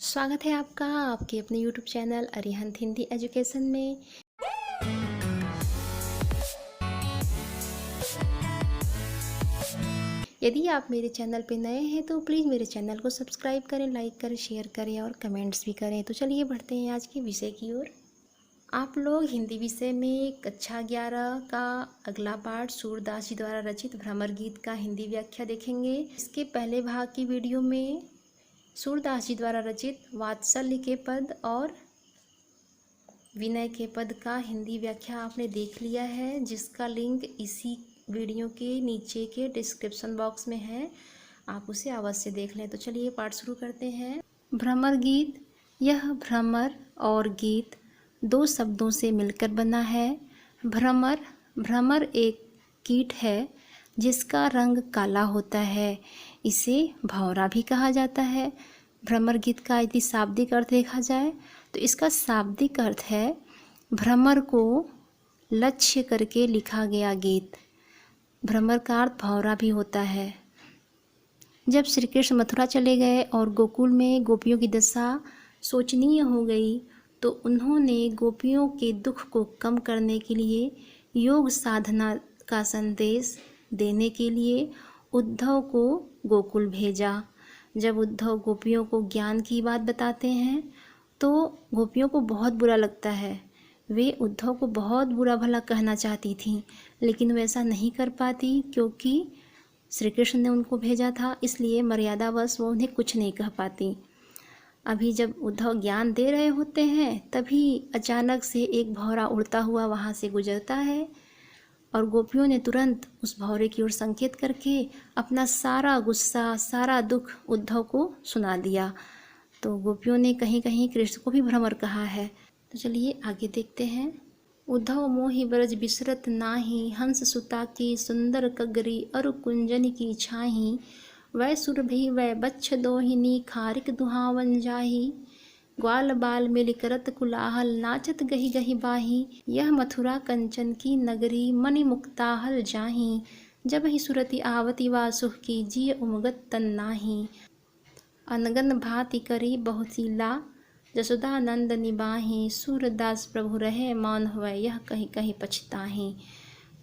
स्वागत है आपका आपके अपने YouTube channel Arihant Hindi education में। यदि आप मेरे चैनल पे नए हैं तो प्लीज़ मेरे चैनल को सब्सक्राइब करें, लाइक करें, शेयर करें और कमेंट्स भी करें। तो चलिए बढ़ते हैं आज के विषय की ओर। आप लोग हिंदी विषय में कक्षा 11 का अगला पाठ सूरदास जी द्वारा रचित भ्रमर गीत का हिंदी व्याख्या देखेंगे। इसके पहले भाग की वीडियो में सूरदास जी द्वारा रचित वात्सल्य के पद और विनय के पद का हिंदी व्याख्या आपने देख लिया है, जिसका लिंक इसी वीडियो के नीचे के डिस्क्रिप्शन बॉक्स में है। आप उसे अवश्य देख लें। तो चलिए पाठ शुरू करते हैं। भ्रमर गीत। यह भ्रमर और गीत दो शब्दों से मिलकर बना है। भ्रमर भ्रमर एक कीट है जिसका रंग काला होता है। इसे भंवरा भी कहा जाता है। भ्रमर गीत का यदि शाब्दिक अर्थ देखा जाए तो इसका शाब्दिक अर्थ है भ्रमर को लक्ष्य करके लिखा गया गीत। भ्रमर का अर्थ भंवरा भी होता है। जब श्री कृष्ण मथुरा चले गए और गोकुल में गोपियों की दशा शोचनीय हो गई तो उन्होंने गोपियों के दुख को कम करने के लिए योग साधना का संदेश देने के लिए उद्धव को गोकुल भेजा। जब उद्धव गोपियों को ज्ञान की बात बताते हैं तो गोपियों को बहुत बुरा लगता है। वे उद्धव को बहुत बुरा भला कहना चाहती थीं, लेकिन वैसा नहीं कर पाती क्योंकि श्री कृष्ण ने उनको भेजा था, इसलिए मर्यादावश वो उन्हें कुछ नहीं कह पाती। अभी जब उद्धव ज्ञान दे रहे होते हैं तभी अचानक से एक भंवरा उड़ता हुआ वहाँ से गुजरता है और गोपियों ने तुरंत उस भंवरे की ओर संकेत करके अपना सारा गुस्सा, सारा दुख उद्धव को सुना दिया। तो गोपियों ने कहीं कहीं कृष्ण को भी भ्रमर कहा है। तो चलिए आगे देखते हैं। उद्धव मोहि ब्रज बिसरत नाही, हंस सुता की सुंदर कगरी अरु कुंजन की छाही। वै सुरभि वै बच्छ दोहिनी, खारिक दुहावन जाही। ग्वाल बाल मिल करत कुलाहल, नाचत गही गही बाही। यह मथुरा कंचन की नगरी, मणि मुक्ताहल जाही। जब ही सुरति आवती वासुह की, जिय उमगत तन नाही। अनगन भांति करी बहुशीला, जसोदानंद निबाही। सूरदास प्रभु रहे मौन हुए, यह कहीं कहीं पछताही।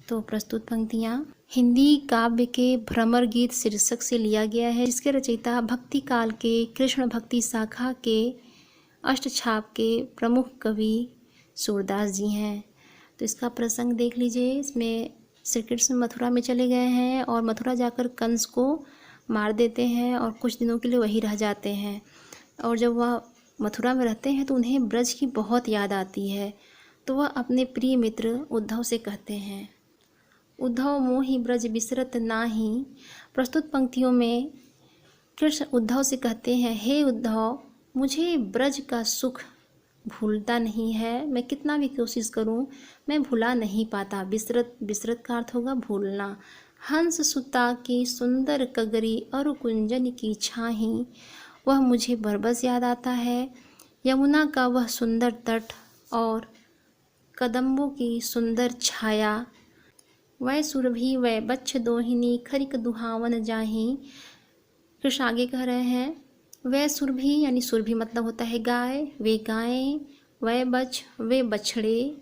तो प्रस्तुत पंक्तियाँ हिंदी काव्य के भ्रमर गीत शीर्षक से लिया गया है, जिसके रचयिता भक्ति काल के कृष्ण भक्ति शाखा के अष्टछाप के प्रमुख कवि सूरदास जी हैं। तो इसका प्रसंग देख लीजिए। इसमें श्री कृष्ण मथुरा में चले गए हैं और मथुरा जाकर कंस को मार देते हैं और कुछ दिनों के लिए वहीं रह जाते हैं। और जब वह मथुरा में रहते हैं तो उन्हें ब्रज की बहुत याद आती है। तो वह अपने प्रिय मित्र उद्धव से कहते हैं, उद्धव मोहि ब्रज बिसरत नाही। प्रस्तुत पंक्तियों में कृष्ण उद्धव से कहते हैं, हे उद्धव, मुझे ब्रज का सुख भूलता नहीं है। मैं कितना भी कोशिश करूं, मैं भुला नहीं पाता। बिसरत बिसरत का अर्थ होगा भूलना। हंस सुता की सुंदर कगरी और कुंजन की छाही, वह मुझे बरबस याद आता है। यमुना का वह सुंदर तट और कदम्बों की सुंदर छाया। वै सुरभि वै बच्छ दोहिनी, खरिक दुहावन जाही। कृष्ण आगे कह रहे हैं, वै सुरभि यानी सुरभि मतलब होता है गाय, वे गायें, वै बच्छ वे बछड़े,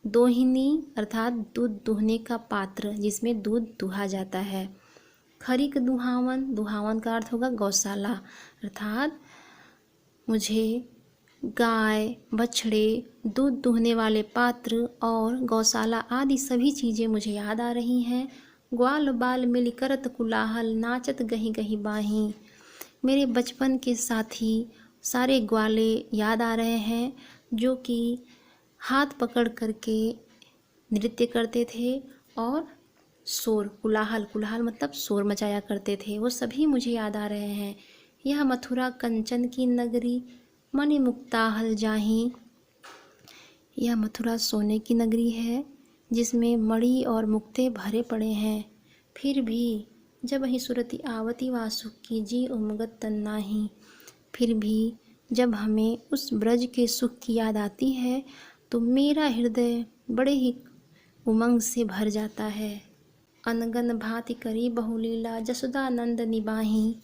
दोहिनी अर्थात दूध दुहने का पात्र जिसमें दूध दुहा जाता है। खरिक दुहावन, दुहावन का अर्थ होगा गौशाला, अर्थात मुझे गाय, बछड़े, दूध दुहने वाले पात्र और गौशाला आदि सभी चीज़ें मुझे याद आ रही हैं। ग्वाल बाल मिल करत कुलाहल, नाचत गही गही बाही। मेरे बचपन के साथी सारे ग्वाले याद आ रहे हैं जो कि हाथ पकड़ करके नृत्य करते थे और शोर, कुलाहल, कुलाहल मतलब शोर मचाया करते थे, वो सभी मुझे याद आ रहे हैं। यह मथुरा कंचन की नगरी, मणि मुक्ताहल जाही। यह मथुरा सोने की नगरी है जिसमें मणि और मुक्ते भरे पड़े हैं। फिर भी जब ही सुरति आवती वासुक की, जी उमगत तन नाही। फिर भी जब हमें उस ब्रज के सुख की याद आती है तो मेरा हृदय बड़े ही उमंग से भर जाता है। अनगन भांति करी बहुलीला, जसोदानंद निबाही।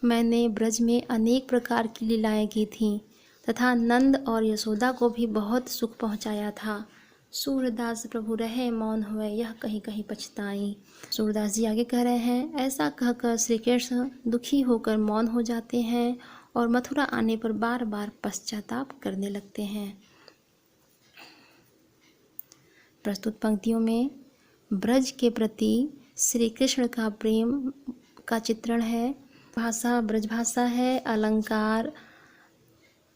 मैंने ब्रज में अनेक प्रकार की लीलाएं की थीं तथा नंद और यशोदा को भी बहुत सुख पहुँचाया था। सूरदास प्रभु रहे मौन हुए, यह कहीं कहीं पछताई। सूरदास जी आगे कह रहे हैं, ऐसा कहकर श्री कृष्ण दुखी होकर मौन हो जाते हैं और मथुरा आने पर बार बार पश्चाताप करने लगते हैं। प्रस्तुत पंक्तियों में ब्रज के प्रति श्री कृष्ण का प्रेम का चित्रण है। भाषा ब्रज भाषा है, अलंकार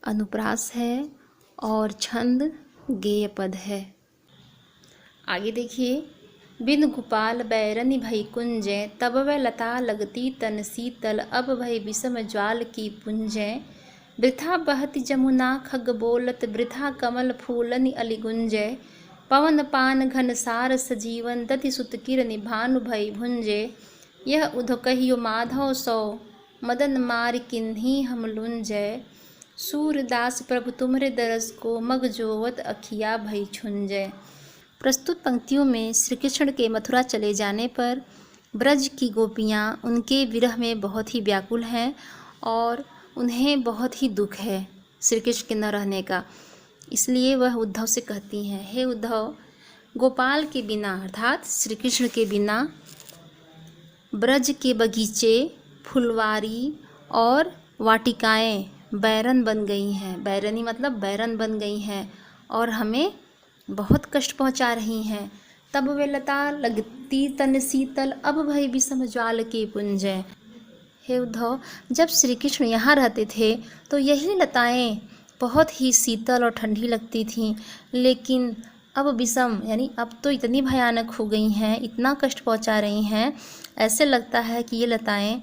अनुप्रास है और छंद गेय पद है। आगे देखिए, बिन गोपाल बैरनि भई कुंजय, तब वह लता लगती तन शीतल, अब भई विषम ज्वाल की पुंजय। वृथा बहति जमुना खग बोलत, वृथा कमल फूलनि अलि गुंजय। पवन पान घन सार सजीवन, दधि सुत किरनि भानु भई भुंजे। यह उध कहियो माधव सौ, मदन मार किन्हीं हम लुंजय। सूरदास प्रभु तुम्हरे दरस को, मग जोवत अखिया भई छुंजय। प्रस्तुत पंक्तियों में श्री कृष्ण के मथुरा चले जाने पर ब्रज की गोपियाँ उनके विरह में बहुत ही व्याकुल हैं और उन्हें बहुत ही दुख है श्री कृष्ण के न रहने का। इसलिए वह उद्धव से कहती हैं, हे उद्धव, गोपाल के बिना अर्थात श्री कृष्ण के बिना ब्रज के बगीचे, फुलवारी और वाटिकाएं बैरन बन गई हैं। बैरनी मतलब बैरन बन गई हैं और हमें बहुत कष्ट पहुंचा रही हैं। तब वे लता लगती तन शीतल, अब भई विषम ज्वाल के पुंजय। हे उद्धव, जब श्री कृष्ण यहाँ रहते थे तो यही लताएं बहुत ही शीतल और ठंडी लगती थीं, लेकिन अब विषम यानी अब तो इतनी भयानक हो गई हैं, इतना कष्ट पहुंचा रही हैं, ऐसे लगता है कि ये लताएं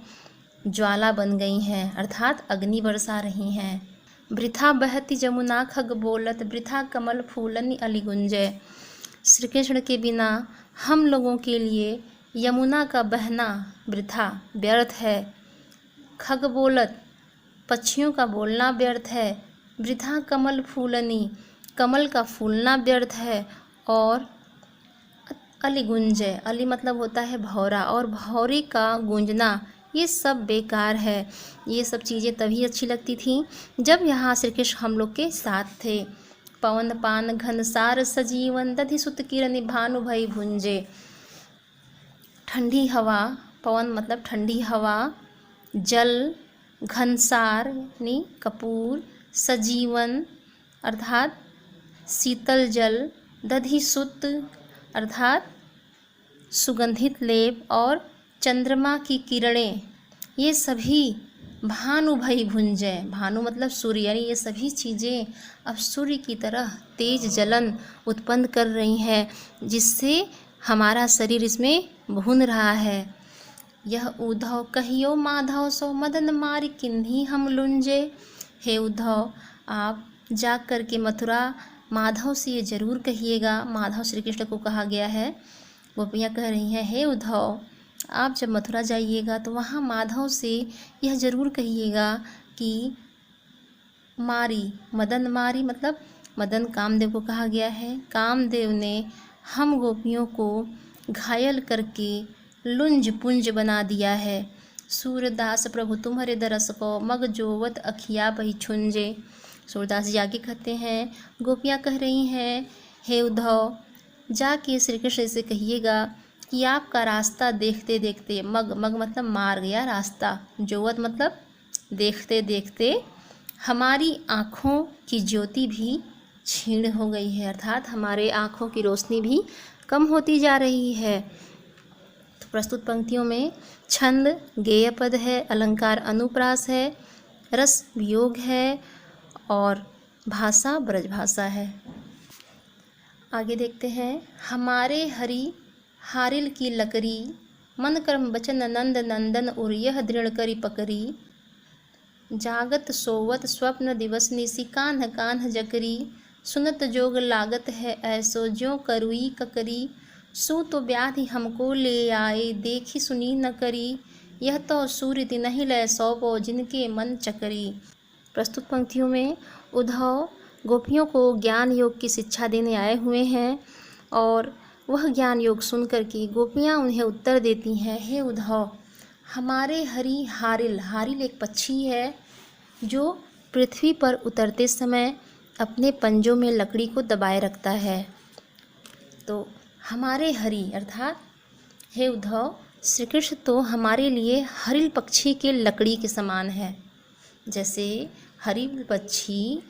ज्वाला बन गई हैं अर्थात अग्नि बरसा रही हैं। वृथा बहती जमुना खग बोलत, वृथा कमल फूलनि अलि गुंजय। श्री कृष्ण के बिना हम लोगों के लिए यमुना का बहना वृथा व्यर्थ है, खग बोलत पक्षियों का बोलना व्यर्थ है, वृथा कमल फूलनि कमल का फूलना व्यर्थ है, और अलि गुंजय, अलि मतलब होता है भौरा, और भौरे का गूंजना, ये सब बेकार है। ये सब चीज़ें तभी अच्छी लगती थीं जब यहाँ श्री कृष्ण हम लोग के साथ थे। पवन पान घन सार सजीवन, दधि सुत किरनि भानु भई भुंजे। ठंडी हवा, पवन मतलब ठंडी हवा, जल घनसार यानी कपूर, सजीवन अर्थात शीतल जल, दधि सुत अर्थात सुगंधित लेप, और चंद्रमा की किरणें, ये सभी भानु भई भुंजय, भानु मतलब सूर्य, यानी ये सभी चीज़ें अब सूर्य की तरह तेज जलन उत्पन्न कर रही हैं, जिससे हमारा शरीर इसमें भुन रहा है। यह उद्धव कहियो माधव सो, मदन मारि किन्हीं हम लुंजे। हे उद्धव, आप जा कर के मथुरा माधव से ये जरूर कहिएगा। माधव श्री कृष्ण को कहा गया है। गोपियाँ कह रही हैं, हे उद्धव, आप जब मथुरा जाइएगा तो वहाँ माधव से यह ज़रूर कहिएगा कि मारी, मदन मारी मतलब मदन कामदेव को कहा गया है, कामदेव ने हम गोपियों को घायल करके लुंज पुंज बना दिया है। सूरदास प्रभु तुम्हारे दरस को, मग जोवत अखिया बही छुंजे। सूरदास जी आगे कहते हैं, गोपियाँ कह रही हैं, हे उद्धव, जाके श्री कृष्ण से कहिएगा कि आपका रास्ता देखते देखते, मग मग मतलब मार गया रास्ता, जोवत मतलब देखते देखते हमारी आँखों की ज्योति भी क्षीण हो गई है, अर्थात हमारे आँखों की रोशनी भी कम होती जा रही है। तो प्रस्तुत पंक्तियों में छंद गेय पद है, अलंकार अनुप्रास है, रस वियोग है और भाषा ब्रज भाषा है। आगे देखते हैं, हमारे हरि हारिल की लकरी, मन कर्म बचन नंद नंदन उर, यह दृढ़ करी पकरी। जागत सोवत स्वप्न दिवस निसी, कान्ह कान्ह जकरी। सुनत जोग लागत है ऐसो, ज्यों करुई ककरी। सो तो व्याधि हमको ले आए, देखी सुनी न करी। यह तो सूर्य दिनहि लय सौपो, जिनके मन चकरी। प्रस्तुत पंक्तियों में उद्धव गोपियों को ज्ञान योग की शिक्षा देने आए हुए हैं और वह ज्ञान योग सुन कर के गोपियाँ उन्हें उत्तर देती हैं, हे उद्धव, हमारे हरी हारिल, हारिल एक पक्षी है जो पृथ्वी पर उतरते समय अपने पंजों में लकड़ी को दबाए रखता है। तो हमारे हरि अर्थात हे उद्धव, श्री कृष्ण तो हमारे लिए हरिल पक्षी के लकड़ी के समान है। जैसे हरिल पक्षी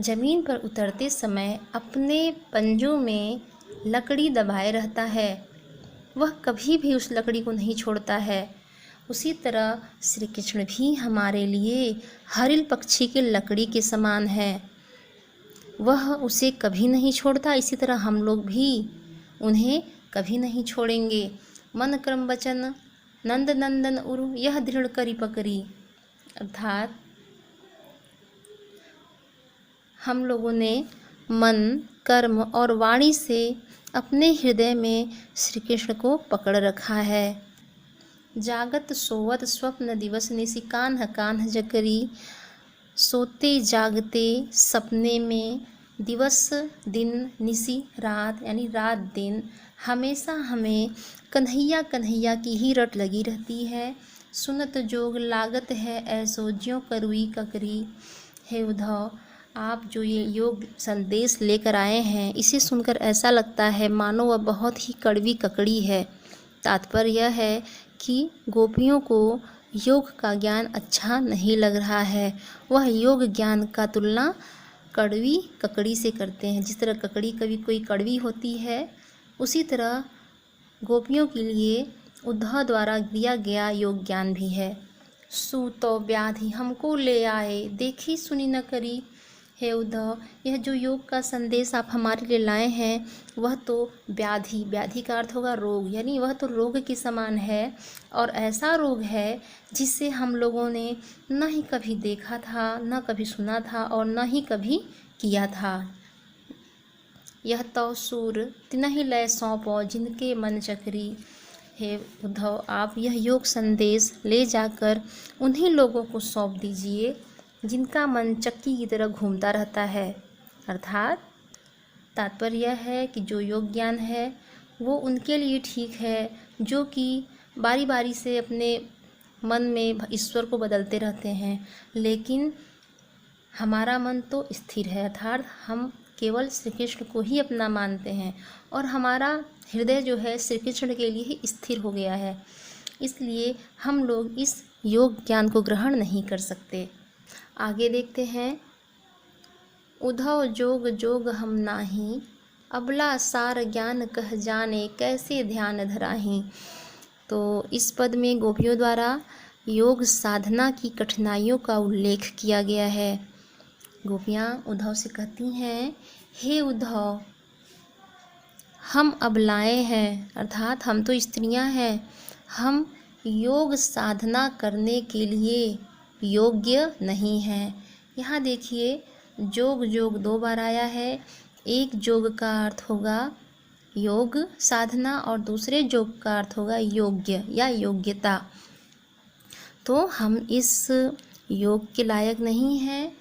जमीन पर उतरते समय अपने पंजों में लकड़ी दबाए रहता है, वह कभी भी उस लकड़ी को नहीं छोड़ता है। उसी तरह श्री कृष्ण भी हमारे लिए हरिल पक्षी के लकड़ी के समान है, वह उसे कभी नहीं छोड़ता। इसी तरह हम लोग भी उन्हें कभी नहीं छोड़ेंगे। मन क्रम वचन नंद नंदन उरु यह दृढ़ करी पकड़ी, अर्थात हम लोगों ने मन, कर्म और वाणी से अपने हृदय में श्री कृष्ण को पकड़ रखा है। जागत सोवत स्वप्न दिवस निशि कान्ह कान्ह जकरी, सोते जागते सपने में दिवस दिन निशि रात यानी रात दिन हमेशा हमें कन्हैया कन्हैया की ही रट लगी रहती है। सुनत जोग लागत है ऐसो ज्यों करुई ककरी। हे उद्धव, आप जो ये योग संदेश लेकर आए हैं, इसे सुनकर ऐसा लगता है मानो वह बहुत ही कड़वी ककड़ी है। तात्पर्य यह है कि गोपियों को योग का ज्ञान अच्छा नहीं लग रहा है। वह योग ज्ञान का तुलना कड़वी ककड़ी से करते हैं। जिस तरह ककड़ी कभी कोई कड़वी होती है, उसी तरह गोपियों के लिए उद्धव द्वारा दिया गया योग ज्ञान भी है। सूतो व्याधि हमको ले आए, देखी सुनी न करी। हे उद्धव, यह जो योग का संदेश आप हमारे लिए लाए हैं, वह तो व्याधि, व्याधि का अर्थ होगा रोग, यानी वह तो रोग के समान है। और ऐसा रोग है जिसे हम लोगों ने न ही कभी देखा था, न कभी सुना था और न ही कभी किया था। यह तो सूर तिनहि लय सौंपो जिनके मन चकरी। हे उद्धव, आप यह योग संदेश ले जाकर उन्हीं लोगों को सौंप दीजिए जिनका मन चक्की की तरह घूमता रहता है। अर्थात तात्पर्य यह है कि जो योग ज्ञान है वो उनके लिए ठीक है जो कि बारी बारी से अपने मन में ईश्वर को बदलते रहते हैं, लेकिन हमारा मन तो स्थिर है। अर्थात हम केवल श्री कृष्ण को ही अपना मानते हैं और हमारा हृदय जो है श्री कृष्ण के लिए ही स्थिर हो गया है। इसलिए हम लोग इस योग ज्ञान को ग्रहण नहीं कर सकते। आगे देखते हैं। उद्धव जोग जोग हम नाही, अबला सार ज्ञान कह जाने कैसे ध्यान धराही। तो इस पद में गोपियों द्वारा योग साधना की कठिनाइयों का उल्लेख किया गया है। गोपियाँ उद्धव से कहती हैं, हे उद्धव, हम अबलाएं हैं, अर्थात हम तो स्त्रियां हैं, हम योग साधना करने के लिए योग्य नहीं हैं। यहाँ देखिए, जोग जोग 2 बार आया है। एक जोग का अर्थ होगा योग साधना और दूसरे जोग का अर्थ होगा योग्य या योग्यता। तो हम इस योग के लायक नहीं हैं।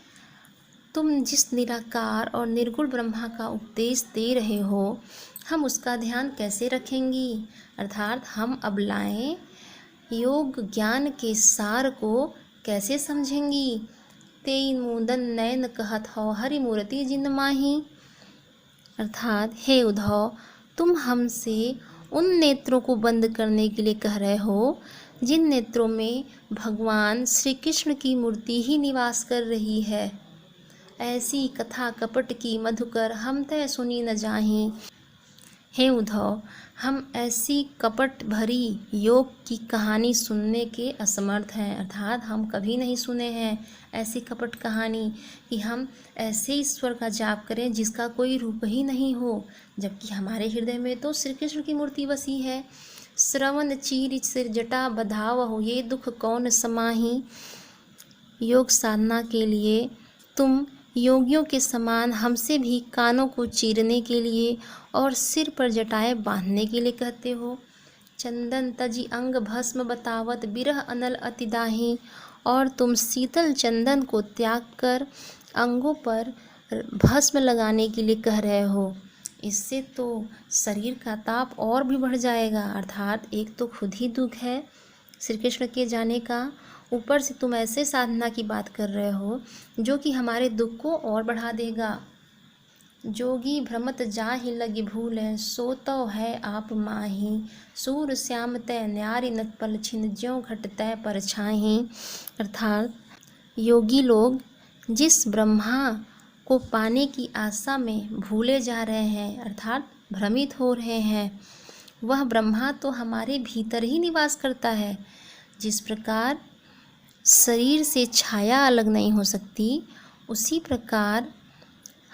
तुम जिस निराकार और निर्गुण ब्रह्मा का उपदेश दे रहे हो, हम उसका ध्यान कैसे रखेंगी। अर्थात हम अबलाएं योग ज्ञान के सार को कैसे समझेंगी। तेई मुदन नयन कहत हो हरि मूर्ति जिन माही। अर्थात हे उद्धव, तुम हमसे उन नेत्रों को बंद करने के लिए कह रहे हो जिन नेत्रों में भगवान श्री कृष्ण की मूर्ति ही निवास कर रही है। ऐसी कथा कपट की मधुकर हम तय सुनी न जाहीं। हे उद्धव, हम ऐसी कपट भरी योग की कहानी सुनने के असमर्थ हैं। अर्थात हम कभी नहीं सुने हैं ऐसी कपट कहानी कि हम ऐसे ईश्वर का जाप करें जिसका कोई रूप ही नहीं हो, जबकि हमारे हृदय में तो श्री कृष्ण की मूर्ति बसी है। श्रवण चीर सिर जटा बधाव हो ये दुख कौन समाही। योग साधना के लिए तुम योगियों के समान हमसे भी कानों को चीरने के लिए और सिर पर जटाएं बांधने के लिए कहते हो। चंदन तजी अंग भस्म बतावत बिरह अनल अतिदाही। और तुम शीतल चंदन को त्याग कर अंगों पर भस्म लगाने के लिए कह रहे हो। इससे तो शरीर का ताप और भी बढ़ जाएगा। अर्थात एक तो खुद ही दुख है, श्री कृष्ण के जाने का। ऊपर से तुम ऐसे साधना की बात कर रहे हो जो कि हमारे दुख को और बढ़ा देगा। जोगी भ्रमत जाहि लगी भूले, सो तो है आप माही। सूर श्याम तय न्यारी नटपल छिन, ज्यों घट तय पर छाही। अर्थात योगी लोग जिस ब्रह्मा को पाने की आशा में भूले जा रहे हैं, अर्थात भ्रमित हो रहे हैं, वह ब्रह्मा तो हमारे भीतर ही निवास करता है। जिस प्रकार शरीर से छाया अलग नहीं हो सकती, उसी प्रकार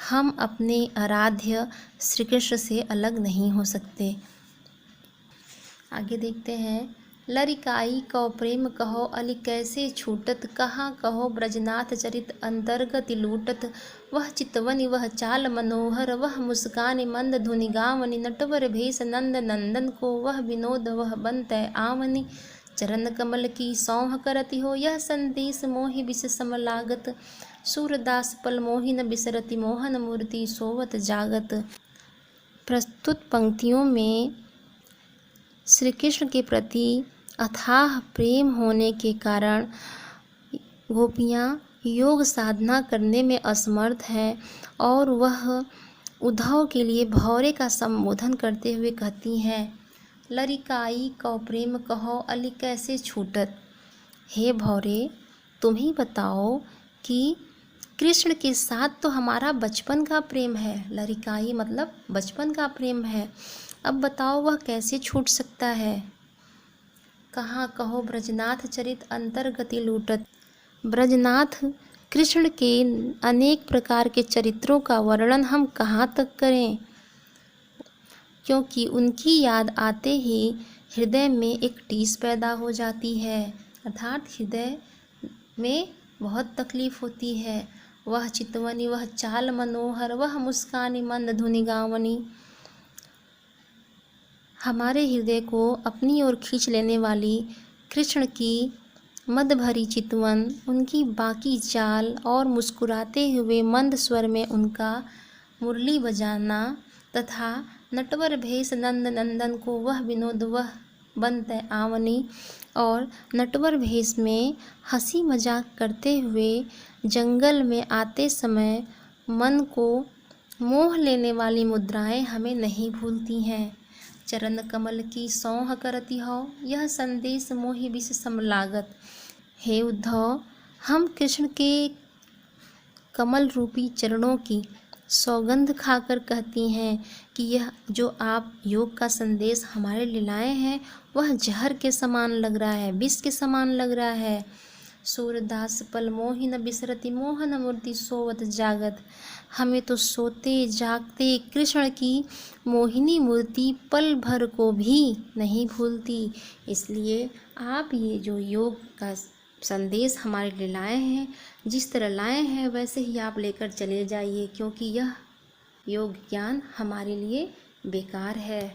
हम अपने आराध्य श्री कृष्ण से अलग नहीं हो सकते। आगे देखते हैं। लरिकाई कौ प्रेम कहो, अली कैसे छूटत, कहाँ कहो ब्रजनाथ चरित अंतर्गति लूटत। वह चितवनी वह चाल मनोहर, वह मुस्कान मंद धुनि गावनी। नटवर भेष नंद नंदन को, वह विनोद वह बंत आवनी। चरण कमल की सौंह करति हो, यह संदेश मोहि विष सम लागत। सूरदास पल मोहि न बिसरति, मोहन मूर्ति सोवत जागत। प्रस्तुत पंक्तियों में श्री कृष्ण के प्रति अथाह प्रेम होने के कारण गोपियाँ योग साधना करने में असमर्थ हैं और वह उद्धव के लिए भौरे का संबोधन करते हुए कहती हैं, लरिकाई कौ प्रेम कहो, अली कैसे छूटत। हे भौरे, तुम ही बताओ कि कृष्ण के साथ तो हमारा बचपन का प्रेम है। लरिकाई मतलब बचपन का प्रेम है, अब बताओ वह कैसे छूट सकता है। कहाँ कहो ब्रजनाथ चरित अंतर्गति लूटत। ब्रजनाथ कृष्ण के अनेक प्रकार के चरित्रों का वर्णन हम कहाँ तक करें, क्योंकि उनकी याद आते ही हृदय में एक टीस पैदा हो जाती है, अर्थात हृदय में बहुत तकलीफ होती है। वह चितवनी वह चाल मनोहर, वह मुस्कानी मंद धुनि गावनी। हमारे हृदय को अपनी ओर खींच लेने वाली कृष्ण की मद भरी चितवन, उनकी बाकी चाल और मुस्कुराते हुए मंद स्वर में उनका मुरली बजाना तथा नटवर भेष नंद नंदन को, वह विनोद वह बंत आवनी। और नटवर भेष में हंसी मजाक करते हुए जंगल में आते समय मन को मोह लेने वाली मुद्राएं हमें नहीं भूलती हैं। चरण कमल की सौंह करती हो, यह संदेश मोहि विष सम लागत। हे उद्धव, हम कृष्ण के कमल रूपी चरणों की सौगंध खाकर कहती हैं कि यह जो आप योग का संदेश हमारे लिए लाए हैं वह जहर के समान लग रहा है, विष के समान लग रहा है। सूरदास पल मोहि न बिसरति, मोहन मूर्ति सोवत जागत। हमें तो सोते जागते कृष्ण की मोहिनी मूर्ति पल भर को भी नहीं भूलती। इसलिए आप ये जो योग का संदेश हमारे लिए लाए हैं, जिस तरह लाए हैं वैसे ही आप लेकर चले जाइए, क्योंकि यह योग ज्ञान हमारे लिए बेकार है।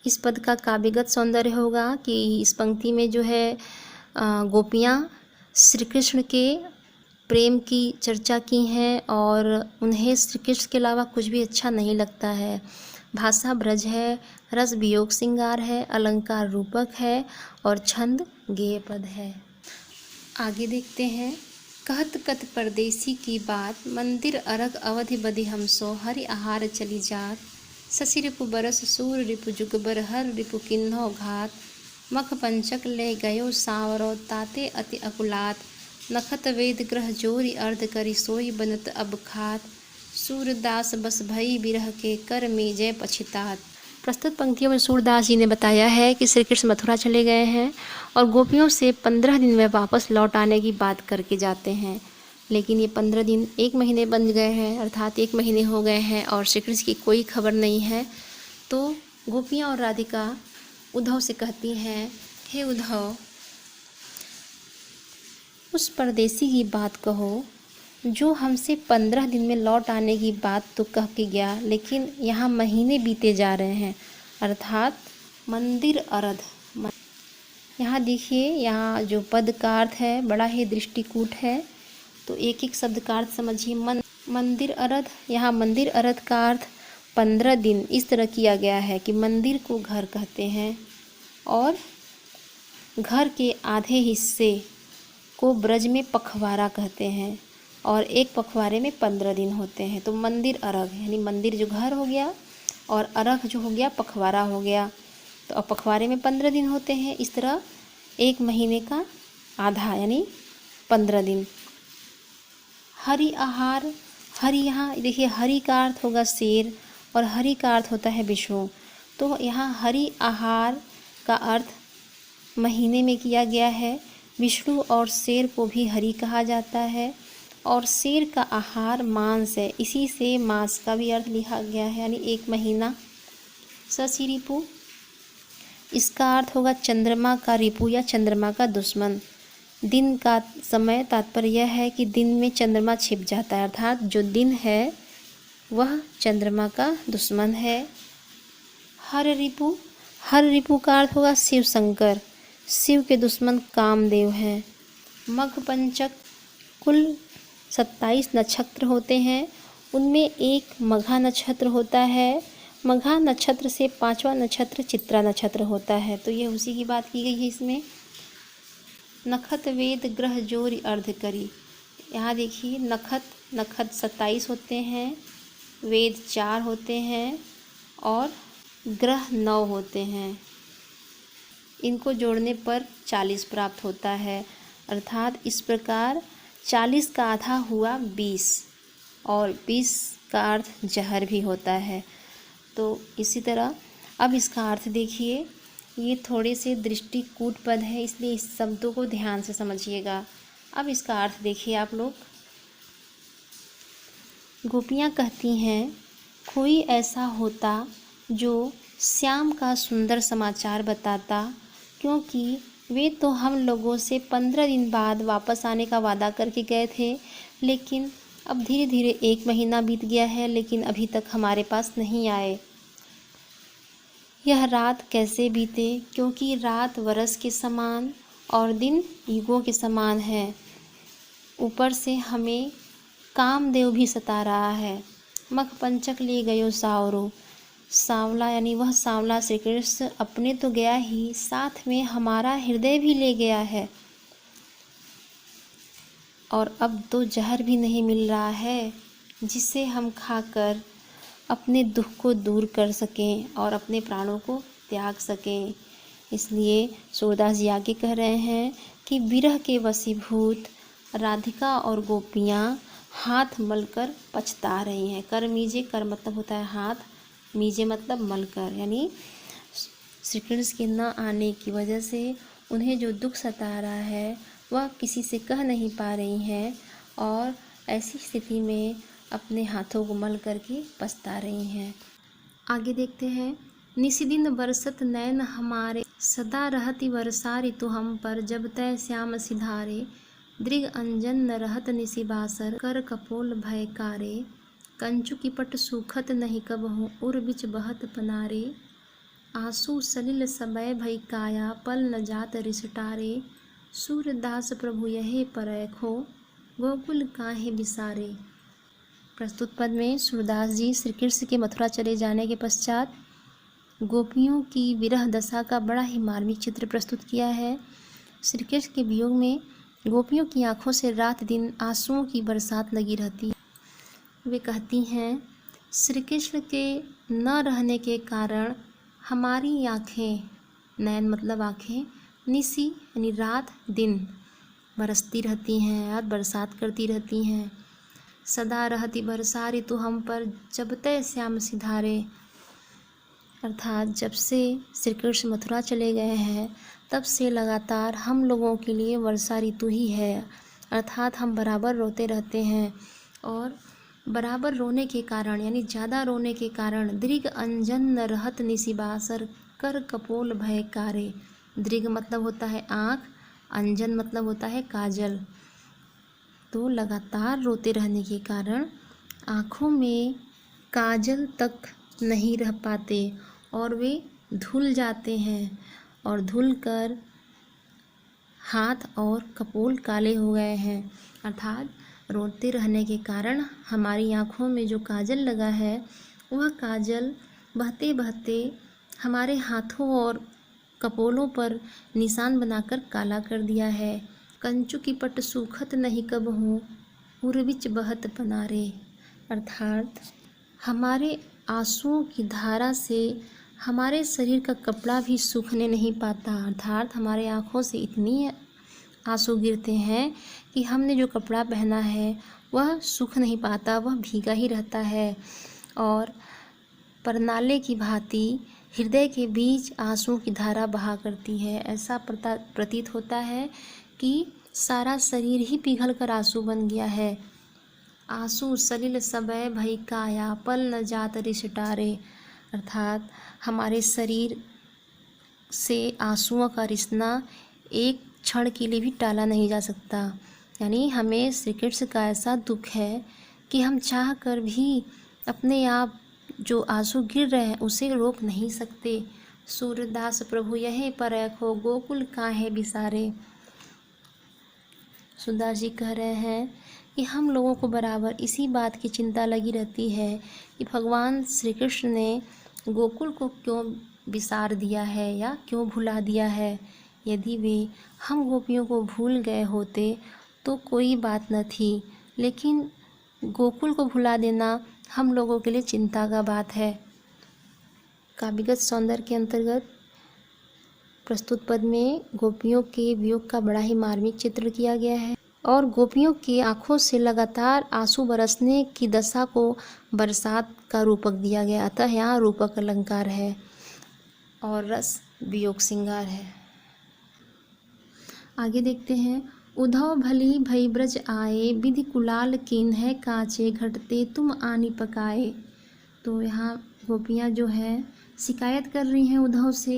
इस पद का काव्यगत सौंदर्य होगा कि इस पंक्ति में जो है गोपियाँ श्री कृष्ण के प्रेम की चर्चा की हैं और उन्हें श्री कृष्ण के अलावा कुछ भी अच्छा नहीं लगता है। भाषा ब्रज है, रस वियोग श्रृंगार है, अलंकार रूपक है और छंद गेय पद है। आगे देखते हैं। कहत कत परदेसी की बात, मंदिर अरग अवधि बदि हमसो, हरि आहार चली जात। शशि रिपु बरस सूर रिपु जुग बर, हर रिपु किन्हो घात। मख पंचक ले गयो सांवरो, ताते अति अकुलात। नखत वेद ग्रह जोरी अर्ध करी, सोई बनत अब खात। सूरदास बस भई बिरह के, कर में जय पछितात। प्रस्तुत पंक्तियों में सूरदास जी ने बताया है कि श्री कृष्ण मथुरा चले गए हैं और गोपियों से 15 दिन में वापस लौट आने की बात करके जाते हैं, लेकिन ये 15 दिन 1 महीने बन गए हैं, अर्थात 1 महीने हो गए हैं और श्री कृष्ण की कोई खबर नहीं है। तो गोपियाँ और राधिका उद्धव से कहती हैं, हे उद्धव, उस परदेसी की बात कहो जो हमसे 15 दिन में लौट आने की बात तो कह के गया, लेकिन यहाँ महीने बीते जा रहे हैं, अर्थात मंदिर अरध। यहाँ देखिए, यहाँ जो पद का अर्थ है बड़ा ही दृष्टिकूट है, तो एक एक शब्द का अर्थ समझिए। मंदिर अरध, यहाँ मंदिर अरध का अर्थ 15 दिन इस तरह किया गया है कि मंदिर को घर कहते हैं और घर के आधे हिस्से को ब्रज में पखवाड़ा कहते हैं और एक पखवाड़े में 15 दिन होते हैं। तो मंदिर अर्घ यानी मंदिर जो घर हो गया और अर्घ जो हो गया पखवाड़ा हो गया। तो अब पखवाड़े में 15 दिन होते हैं। इस तरह एक महीने का आधा यानी 15 दिन। हरि आहार, हरि यहाँ देखिए हरि का अर्थ होगा शेर और हरि का अर्थ होता है विष्णु। तो यहाँ हरि आहार का अर्थ महीने में किया गया है। विष्णु और शेर को भी हरि कहा जाता है और शेर का आहार मांस है, इसी से मांस का भी अर्थ लिखा गया है यानी एक महीना। शशि रिपु, इसका अर्थ होगा चंद्रमा का रिपु या चंद्रमा का दुश्मन। दिन का समय तात्पर्य यह है कि दिन में चंद्रमा छिप जाता है, अर्थात जो दिन है वह चंद्रमा का दुश्मन है। हर रिपु, हर रिपु का अर्थ होगा शिव शंकर, शिव के दुश्मन कामदेव हैं। मघ पंचक, कुल 27 नक्षत्र होते हैं, उनमें एक मघा नक्षत्र होता है। मघा नक्षत्र से 5वां नक्षत्र चित्रा नक्षत्र होता है। तो ये उसी की बात की गई है इसमें। नखत वेद ग्रह जोरी अर्ध करी, यहाँ देखिए नखत 27 होते हैं, वेद 4 होते हैं और ग्रह 9 होते हैं। इनको जोड़ने पर 40 प्राप्त होता है, अर्थात इस प्रकार 40 का आधा हुआ 20 और 20 का अर्थ जहर भी होता है। तो इसी तरह अब इसका अर्थ देखिए, ये थोड़े से दृष्टिकूट पद है इसलिए इस शब्दों को ध्यान से समझिएगा। अब इसका अर्थ देखिए आप लोग। गोपियाँ कहती हैं कोई ऐसा होता जो श्याम का सुंदर समाचार बताता, क्योंकि वे तो हम लोगों से 15 दिन बाद वापस आने का वादा करके गए थे, लेकिन अब धीरे धीरे 1 महीना बीत गया है लेकिन अभी तक हमारे पास नहीं आए। यह रात कैसे बीते, क्योंकि रात वर्ष के समान और दिन युगों के समान है। ऊपर से हमें कामदेव भी सता रहा है। मख पंचक ले गयो सावरो, सांवला यानी वह सांवला श्री कृष्ण अपने तो गया ही, साथ में हमारा हृदय भी ले गया है और अब तो जहर भी नहीं मिल रहा है जिसे हम खाकर अपने दुख को दूर कर सकें और अपने प्राणों को त्याग सकें। इसलिए सूरदास जी आगे कह रहे हैं कि विरह के वशीभूत राधिका और गोपियाँ हाथ मलकर पछता रही हैं। कर मीजे, कर मतलब होता है हाथ, मीजे मतलब मलकर, यानी श्री कृष्ण के न आने की वजह से उन्हें जो दुख सता रहा है वह किसी से कह नहीं पा रही हैं और ऐसी स्थिति में अपने हाथों को मल करके पछता रही हैं। आगे देखते हैं। निशिदिन बरसत नैन हमारे, सदा रहती वर्षा ऋतु हम पर, जब तय श्याम सिधारे, दृग अंजन न रहत निशि बासर, कर कपोल भयकारे, कंचु की पट सूखत नहीं कबहु, उर बिच बहत पनारे, आंसू सलिल समय भई काया, पल न जात रिसटारे, सूरदास प्रभु यहे परैखो, गोकुल काहे बिसारे। प्रस्तुत पद में सूरदास जी श्री कृष्ण के मथुरा चले जाने के पश्चात गोपियों की विरह दशा का बड़ा ही मार्मिक चित्र प्रस्तुत किया है। श्री कृष्ण के वियोग में गोपियों की आंखों से रात दिन आंसुओं की बरसात लगी रहती है। वे कहती हैं श्री कृष्ण के न रहने के कारण हमारी आँखें, नैन मतलब आँखें, निशी यानी रात दिन बरसती रहती हैं और बरसात करती रहती हैं। सदा रहती बरसा ऋतु हम पर, जब तय श्याम सिधारे, अर्थात जब से श्री कृष्ण मथुरा चले गए हैं तब से लगातार हम लोगों के लिए वर्षा ऋतु ही है, अर्थात हम बराबर रोते रहते हैं और बराबर रोने के कारण यानी ज़्यादा रोने के कारण दृग अंजन न रहत निशि बासर, कर कपोल भयकारे। दृग मतलब होता है आँख, अंजन मतलब होता है काजल। तो लगातार रोते रहने के कारण आँखों में काजल तक नहीं रह पाते और वे धुल जाते हैं और धुलकर हाथ और कपोल काले हो गए हैं, अर्थात रोते रहने के कारण हमारी आँखों में जो काजल लगा है वह काजल बहते बहते हमारे हाथों और कपोलों पर निशान बनाकर काला कर दिया है। कंचु की पट सूखत नहीं कब हूँ, उर्विच बहत पनारे। अर्थात हमारे आंसुओं की धारा से हमारे शरीर का कपड़ा भी सूखने नहीं पाता। अर्थात हमारे आँखों से इतनी आंसू गिरते हैं कि हमने जो कपड़ा पहना है वह सूख नहीं पाता, वह भीगा ही रहता है। और परनाले की भांति हृदय के बीच आंसुओं की धारा बहा करती है। ऐसा प्रतीत होता है कि सारा शरीर ही पिघल कर आंसू बन गया है। आंसू सलिल सबय भई काया, पल न जात रिसटारे। अर्थात हमारे शरीर से आंसुओं का रिसना एक क्षण के लिए भी टाला नहीं जा सकता। यानी हमें श्री कृष्ण का ऐसा दुख है कि हम चाह कर भी अपने आप जो आंसू गिर रहे हैं उसे रोक नहीं सकते। सूरदास प्रभु यही परखो, गोकुल काहे बिसारे। सूरदास जी कह रहे हैं कि हम लोगों को बराबर इसी बात की चिंता लगी रहती है कि भगवान श्री कृष्ण ने गोकुल को क्यों बिसार दिया है या क्यों भुला दिया है। यदि वे हम गोपियों को भूल गए होते तो कोई बात न थी, लेकिन गोकुल को भुला देना हम लोगों के लिए चिंता का बात है। काव्यगत सौंदर्य के अंतर्गत प्रस्तुत पद में गोपियों के वियोग का बड़ा ही मार्मिक चित्र किया गया है और गोपियों की आंखों से लगातार आंसू बरसने की दशा को बरसात का रूपक दिया गया। अतः यहाँ रूपक अलंकार है और रस वियोग श्रृंगार है। आगे देखते हैं। उधव भली भई ब्रज आए, विधि कुलाल कीन है कांचे, घटते तुम आनी पकाए। तो यहाँ गोपियाँ जो हैं शिकायत कर रही हैं उद्धव से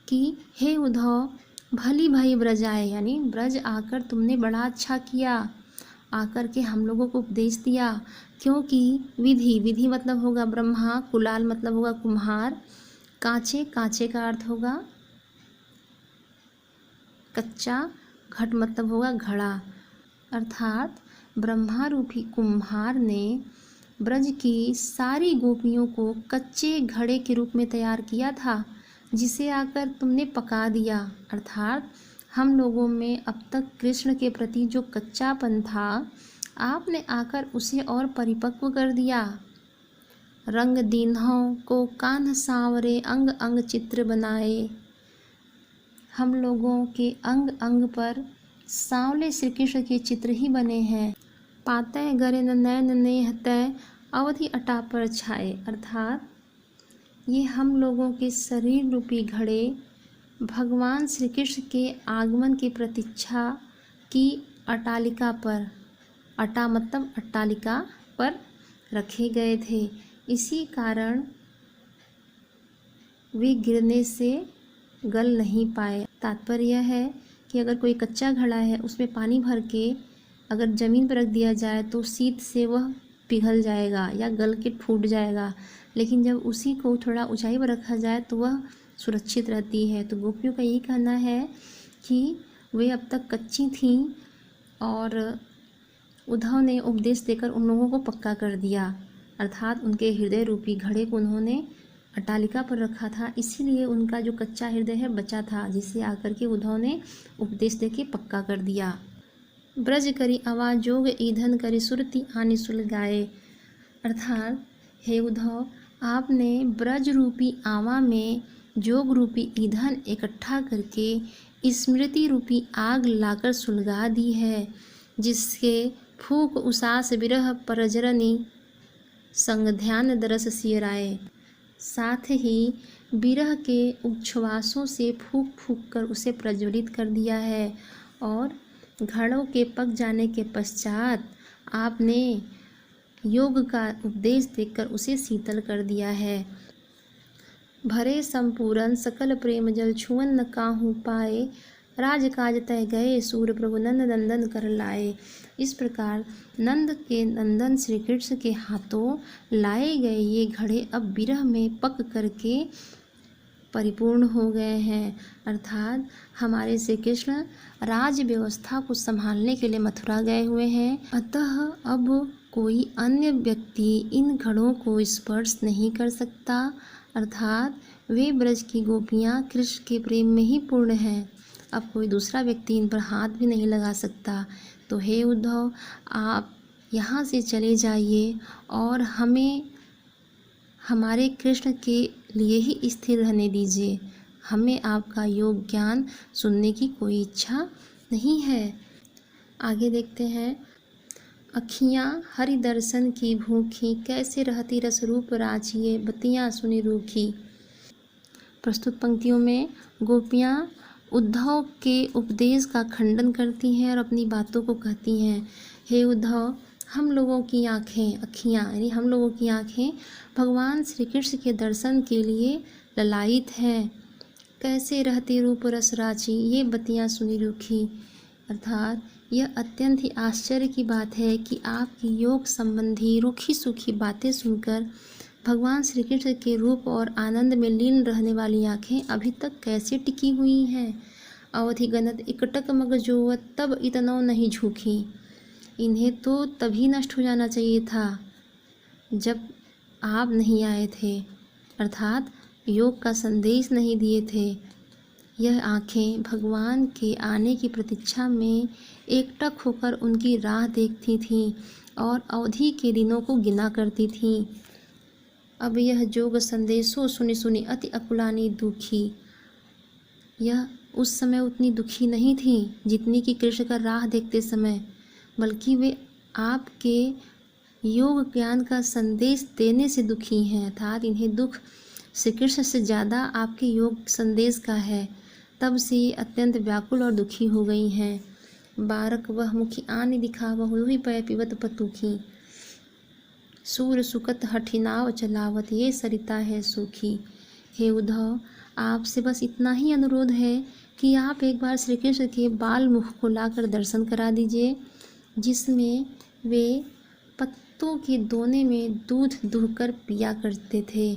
कि हे उद्धव, भली भाई ब्रज आए, यानी ब्रज आकर तुमने बड़ा अच्छा किया, आकर के हम लोगों को उपदेश दिया। क्योंकि विधि मतलब होगा ब्रह्मा, कुलाल मतलब होगा कुम्हार, कांचे का अर्थ होगा कच्चा, घट मतलब होगा घड़ा। अर्थात ब्रह्मा रूपी कुम्हार ने ब्रज की सारी गोपियों को कच्चे घड़े के रूप में तैयार किया था, जिसे आकर तुमने पका दिया। अर्थात हम लोगों में अब तक कृष्ण के प्रति जो कच्चापन था, आपने आकर उसे और परिपक्व कर दिया। रंग दीन्हों को कान्ह सांवरे, अंग अंग चित्र बनाए। हम लोगों के अंग अंग पर सांवले श्री कृष्ण के चित्र ही बने हैं। पातः गरे नैन नेहतः, अवधि अटा पर छाए। अर्थात ये हम लोगों के शरीर रूपी घड़े भगवान श्री कृष्ण के आगमन की प्रतीक्षा की अट्टालिका पर, अटा मतलब अट्टालिका पर रखे गए थे। इसी कारण वे गिरने से गल नहीं पाए। तात्पर्य यह है कि अगर कोई कच्चा घड़ा है उसमें पानी भर के अगर ज़मीन पर रख दिया जाए तो शीत से वह पिघल जाएगा या गल के फूट जाएगा, लेकिन जब उसी को थोड़ा ऊंचाई पर रखा जाए तो वह सुरक्षित रहती है। तो गोपियों का यही कहना है कि वे अब तक कच्ची थीं और उद्धव ने उपदेश देकर उन लोगों को पक्का कर दिया। अर्थात उनके हृदय रूपी घड़े को उन्होंने अट्टालिका पर रखा था, इसीलिए उनका जो कच्चा हृदय है बचा था, जिसे आकर के उद्धव ने उपदेश देके पक्का कर दिया। ब्रज करी आवाज जोग ईंधन करी, सुरति आनी सुलगाए। अर्थात हे उद्धव, आपने ब्रज रूपी आवा में जोग रूपी ईंधन इकट्ठा करके स्मृति रूपी आग लाकर सुलगा दी है, जिसके फूक उसास विरह परजरनी संग ध्यान दरस सियराए। साथ ही विरह के उच्छ्वासों से फूक फूक कर उसे प्रज्वलित कर दिया है और घड़ों के पक जाने के पश्चात आपने योग का उपदेश देकर उसे शीतल कर दिया है। भरे संपूरन सकल प्रेम जल, छुअन न काहू पाए, राज काज तय गए सूर प्रभु नंद नंदन कर लाए। इस प्रकार नंद के नंदन श्री कृष्ण के हाथों लाए गए ये घड़े अब विरह में पक करके परिपूर्ण हो गए हैं। अर्थात हमारे श्री कृष्ण राज व्यवस्था को संभालने के लिए मथुरा गए हुए हैं, अतः अब कोई अन्य व्यक्ति इन घड़ों को स्पर्श नहीं कर सकता, अर्थात वे ब्रज की गोपियाँ कृष्ण के प्रेम में ही पूर्ण हैं। अब कोई दूसरा व्यक्ति इन पर हाथ भी नहीं लगा सकता। तो हे उद्धव, आप यहाँ से चले जाइए और हमें हमारे कृष्ण के लिए ही स्थिर रहने दीजिए। हमें आपका योग ज्ञान सुनने की कोई इच्छा नहीं है। आगे देखते हैं। अखियाँ हरि दर्शन की भूखी, कैसे रहती रस रूप राजिए, बतियाँ सुनी रूखी। प्रस्तुत पंक्तियों में गोपियाँ उद्धव के उपदेश का खंडन करती हैं और अपनी बातों को कहती हैं, हे उद्धव, हम लोगों की आँखें, अखियाँ यानी हम लोगों की आँखें भगवान श्री कृष्ण के दर्शन के लिए ललायित हैं। कैसे रहती रूप रस राची, ये बतियाँ सुनी रूखी। अर्थात यह अत्यंत ही आश्चर्य की बात है कि आपकी योग संबंधी रूखी सूखी बातें सुनकर भगवान श्री कृष्ण के रूप और आनंद में लीन रहने वाली आँखें अभी तक कैसे टिकी हुई हैं। अवधि गनत इकटक मग जोवत, तब इतनों नहीं झूठी। इन्हें तो तभी नष्ट हो जाना चाहिए था जब आप नहीं आए थे, अर्थात योग का संदेश नहीं दिए थे। यह आँखें भगवान के आने की प्रतीक्षा में एकटक होकर उनकी राह देखती थीं और अवधि के दिनों को गिना करती थीं। अब यह जोग संदेशों सुनी सुनी अति अकुलानी दुखी। यह उस समय उतनी दुखी नहीं थी जितनी कि कृष्ण का राह देखते समय, बल्कि वे आपके योग ज्ञान का संदेश देने से दुखी हैं। अर्थात इन्हें दुख श्री कृष्ण से ज़्यादा आपके योग संदेश का है। तब से ये अत्यंत व्याकुल और दुखी हो गई हैं। बारक वह मुखी आने दिखावह, लोही पय पिबत पतुखी। सूर सुकत हठिनाव चलावत, ये सरिता है सूखी। हे उद्धव, आपसे बस इतना ही अनुरोध है कि आप एक बार श्री कृष्ण के बाल मुख को लाकर दर्शन करा दीजिए, जिसमें वे पत्तों के दोने में दूध दुहकर पिया करते थे।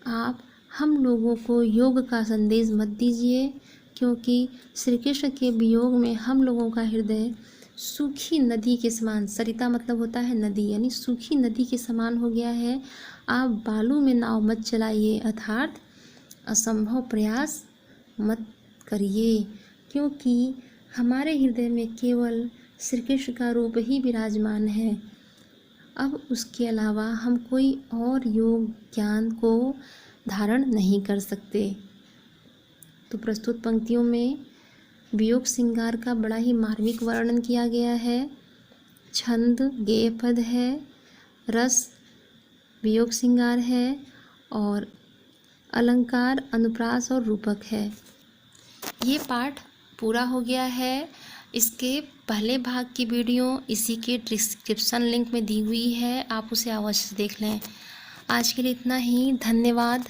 आप हम लोगों को योग का संदेश मत दीजिए, क्योंकि श्री कृष्ण के वियोग में हम लोगों का हृदय सूखी नदी के समान, सरिता मतलब होता है नदी, यानी सूखी नदी के समान हो गया है। आप बालू में नाव मत चलाइए, अर्थात असंभव प्रयास मत करिए, क्योंकि हमारे हृदय में केवल श्री कृष्ण का रूप ही विराजमान है। अब उसके अलावा हम कोई और योग ज्ञान को धारण नहीं कर सकते। तो प्रस्तुत पंक्तियों में वियोग श्रृंगार का बड़ा ही मार्मिक वर्णन किया गया है। छंद गेय पद है, रस वियोग श्रृंगार है और अलंकार अनुप्रास और रूपक है। ये पाठ पूरा हो गया है। इसके पहले भाग की वीडियो इसी के डिस्क्रिप्शन लिंक में दी हुई है, आप उसे अवश्य देख लें। आज के लिए इतना ही, धन्यवाद।